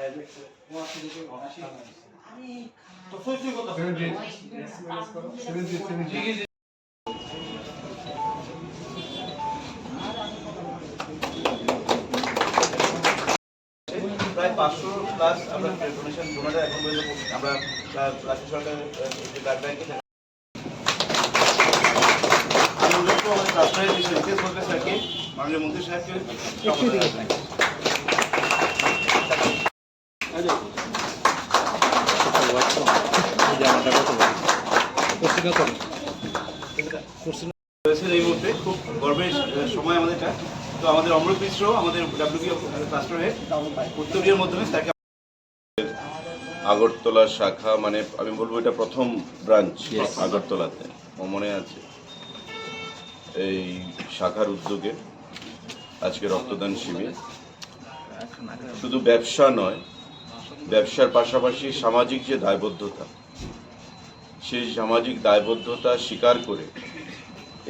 প্রায় 500+ আমরা donation donor এখন পর্যন্ত আমরা রাজ্য সরকারের যে ব্লাড ব্যাংকে আমাদের রাষ্ট্রের যে রিতেশ ভট্টাচার্য স্যারকে মাননীয় মন্ত্রী সাহেবকে এই মুহূর্তে খুব গর্বের সময় আমাদেরটা। তো আমাদের অমৃত মিশ্র আমাদের ডাব্লিউবি রাষ্ট্র হেড উত্তরীয়ের মাধ্যমে তাকে আগরতলা শাখা, মানে আমি বলবো এটা প্রথম ব্রাঞ্চ আগরতলাতে, মনে আছে। এই শাখার উদ্যোগে আজকে রক্তদান শিবির শুধু ব্যবসা নয়, ব্যবসার পাশাপাশি সামাজিক যে দায়বদ্ধতা, সেই সামাজিক দায়বদ্ধতা স্বীকার করে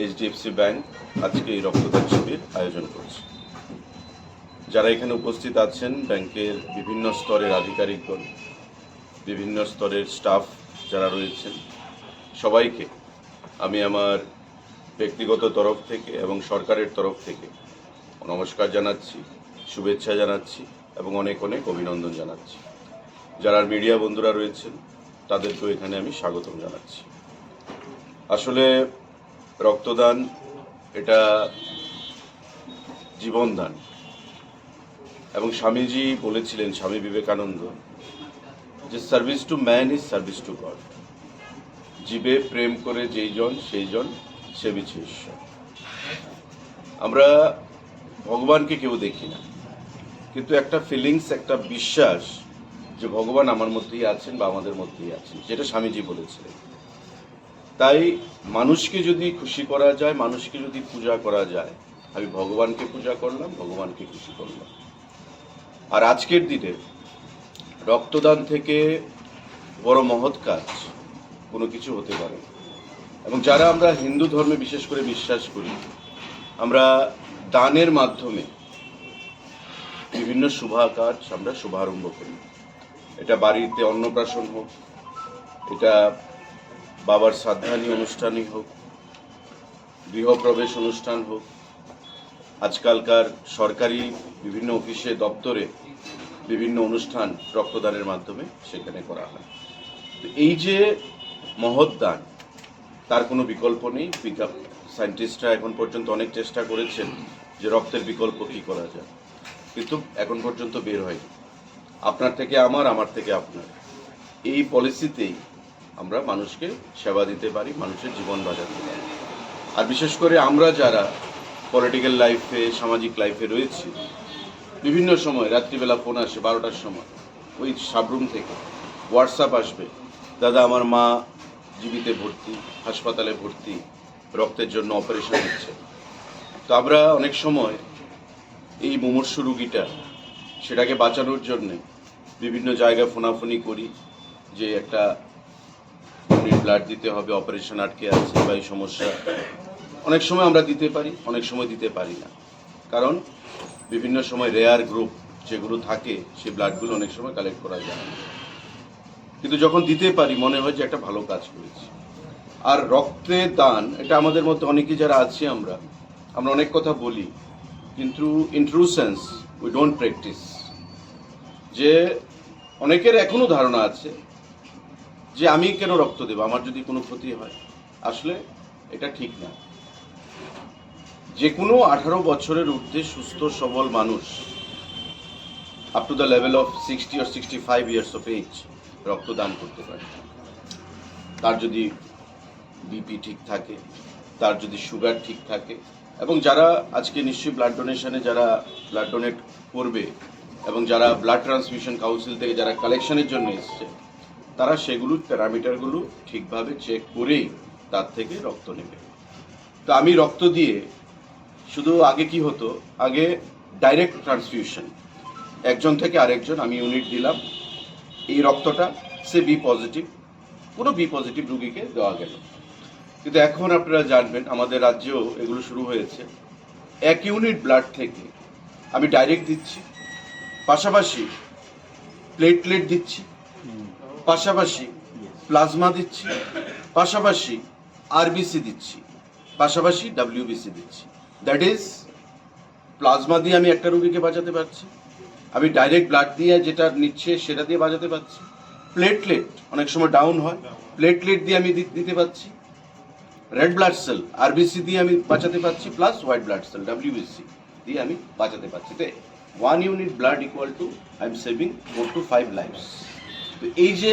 এইচডিএফসি ব্যাংক আজকে এই রক্তদান শিবির আয়োজন করছে। যারা এখানে উপস্থিত আছেন, ব্যাংকের বিভিন্ন স্তরের আধিকারিকগণ, বিভিন্ন স্তরের স্টাফ যারা রয়েছেন, সবাইকে আমি আমার ব্যক্তিগত তরফ থেকে এবং সরকারের তরফ থেকে নমস্কার জানাচ্ছি, শুভেচ্ছা জানাচ্ছি এবং অনেক অনেক অভিনন্দন জানাচ্ছি। যারা মিডিয়া বন্ধুরা রয়েছেন তাদেরকেও এখানে আমি স্বাগতম জানাচ্ছি। আসলে রক্তদান এটা জীবনদান, এবং স্বামীজি বলেছিলেন, স্বামী বিবেকানন্দ, যে service to man is service to god. জীবে প্রেম করে যেই জন সেই জন সেবিছে ঈশ্বর। আমরা ভগবানকে কেউ দেখি না, কিন্তু একটা ফিলিংস, একটা বিশ্বাস যে ভগবান আমার মধ্যেই আছেন বা আমাদের মধ্যেই আছেন, যেটা স্বামীজি বলেছিলেন। তাই মানুষকে যদি খুশি করা যায়, মানুষকে যদি পূজা করা যায়, আমি ভগবানকে পূজা করলাম, ভগবানকে খুশি করলাম। আর আজকের দিনে রক্তদান থেকে বড় মহৎ কাজ কোনো কিছু হতে পারে। এবং যারা আমরা হিন্দু ধর্মে বিশেষ করে বিশ্বাস করি, আমরা দানের মাধ্যমে বিভিন্ন শুভ কাজ আমরা শুভারম্ভ করি। এটা বাড়িতে অন্নপ্রাশন হোক, এটা বাবার শ্রাদ্ধানী অনুষ্ঠানই হোক, গৃহপ্রবেশ অনুষ্ঠান হোক, আজকালকার সরকারি বিভিন্ন অফিসে দপ্তরে বিভিন্ন অনুষ্ঠান রক্তদানের মাধ্যমে সেখানে করা হয়। তো এই যে মহৎ দান, তার কোনো বিকল্প নেই। সায়েন্টিস্টরা এখন পর্যন্ত অনেক চেষ্টা করেছেন যে রক্তের বিকল্প কী করা যায়, কিন্তু এখন পর্যন্ত বের হয়নি। আপনার থেকে আমার, আমার থেকে আপনার, এই পলিসিতেই আমরা মানুষকে সেবা দিতে পারি, মানুষের জীবন বাঁচাতে পারি। আর বিশেষ করে আমরা যারা পলিটিক্যাল লাইফে, সামাজিক লাইফে রয়েছি, বিভিন্ন সময় রাত্রিবেলা ফোন আসে 12টার সময়, ওই সাবরুম থেকে হোয়াটসঅ্যাপ আসবে, দাদা আমার মা জীবিতে ভর্তি, হাসপাতালে ভর্তি, রক্তের জন্য অপারেশন হচ্ছে। তো আমরা অনেক সময় এই মুমূর্ষু রুগীটা, সেটাকে বাঁচানোর জন্যে বিভিন্ন জায়গায় ফোনাফোনি করি যে একটা ব্লাড দিতে হবে, অপারেশন আটকে আছে বা এই সমস্যা। অনেক সময় আমরা দিতে পারি, অনেক সময় দিতে পারি না, কারণ বিভিন্ন সময় রেয়ার গ্রুপ যেগুলো থাকে সেই ব্লাডগুলো অনেক সময় কালেক্ট করা যায় না। কিন্তু যখন দিতে পারি মনে হয় যে একটা ভালো কাজ করেছি। আর রক্তের দান, এটা আমাদের মধ্যে অনেকেই যারা আছি আমরা অনেক কথা বলি, কিন্তু in true sense we don't practice. যে অনেকের এখনো ধারণা আছে যে আমি কেন রক্ত দেব, আমার যদি কোনো ক্ষতি হয়। আসলে এটা ঠিক না। যে কোনো 18 বছরের ঊর্ধ্বে সুস্থ সবল মানুষ up to the level of 60 or 65 years of age রক্তদান করতে পারে। তার যদি বিপি ঠিক থাকে, তার যদি সুগার ঠিক থাকে, এবং যারা আজকে নিশ্চয়ই ব্লাড ডোনেশনে যারা ব্লাড ডোনেট করবে এবং যারা ব্লাড ট্রান্সমিশন কাউন্সিল থেকে যারা কালেকশনের জন্য এসছে, তারা সেগুলোর প্যারামিটারগুলো ঠিকভাবে চেক করেই তার থেকে রক্ত নেবে। তো আমি রক্ত দিয়ে শুধু, আগে কি হতো, আগে ডাইরেক্ট ট্রান্সফিউশন, একজন থেকে আরেকজন, আমি ইউনিট দিলাম, এই রক্তটা সে বি পজিটিভ, কোনো বি পজিটিভ রুগীকে দেওয়া গেল। কিন্তু এখন আপনারা জানবেন আমাদের রাজ্যেও এগুলো শুরু হয়েছে। 1 ইউনিট ব্লাড থেকে আমি ডাইরেক্ট দিচ্ছি, পাশাপাশি প্লেটলেট দিচ্ছি, পাশাপাশি প্লাজমা দিচ্ছি, পাশাপাশি আরবিসি দিচ্ছি, পাশাপাশি ডাব্লিউবিসি দিচ্ছি। দ্যাট ইজ প্লাজমা দিয়ে আমি একটা রোগীকে বাঁচাতে পারছি, আমি ডাইরেক্ট ব্লাড দিয়ে যেটা নিচ্ছে সেটা দিয়ে বাঁচাতে পারছি, প্লেটলেট অনেক সময় ডাউন হয়, প্লেটলেট দিয়ে আমি দিতে পারছি, রেড ব্লাড সেল আরবিসি দিয়ে আমি বাঁচাতে পারছি, plus white blood cell WBC দিয়ে আমি বাঁচাতে পারছি। তো 1 unit blood equal to I am saving 4 to 5 lifes. তো এই যে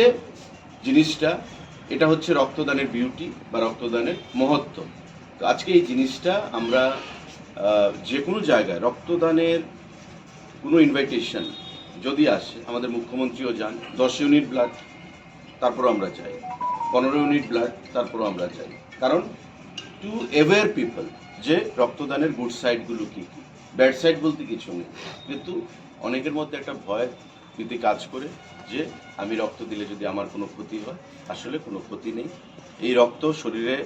জিনিসটা, এটা হচ্ছে রক্তদানের বিউটি বা রক্তদানের মহত্ব। তো আজকে এই জিনিসটা আমরা যে কোনো জায়গায় রক্তদানের কোনো ইনভাইটেশন যদি আসে, আমাদের মুখ্যমন্ত্রীও যান, 10 ইউনিট ব্লাড তারপরও আমরা চাই, 15 ইউনিট ব্লাড তারপরও আমরা চাই, কারণ টু অ্যাওয়্যার পিপল যে রক্তদানের গুড সাইডগুলো কী কী, ব্যাড সাইড বলতে কিছু নেই, কিন্তু অনেকের মধ্যে একটা ভয় ভীতি কাজ করে যে আমি রক্ত দিলে যদি আমার কোনো ক্ষতি হয়। আসলে কোনো ক্ষতি নেই। এই রক্ত শরীরে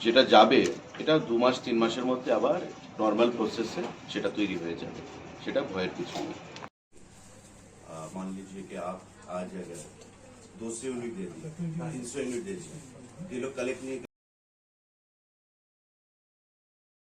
যেটা যাবে এটা 2 মাস 3 মাসের মধ্যে আবার নর্মাল প্রসেসে সেটা তৈরি হয়ে যাবে, সেটা ভয়ের কিছু নেই। मान लीजिए कि आप आज अगर 200 यूनिट दे दिए, 300 यूनिट दे दिए, ये लोग कलेक्ट नहीं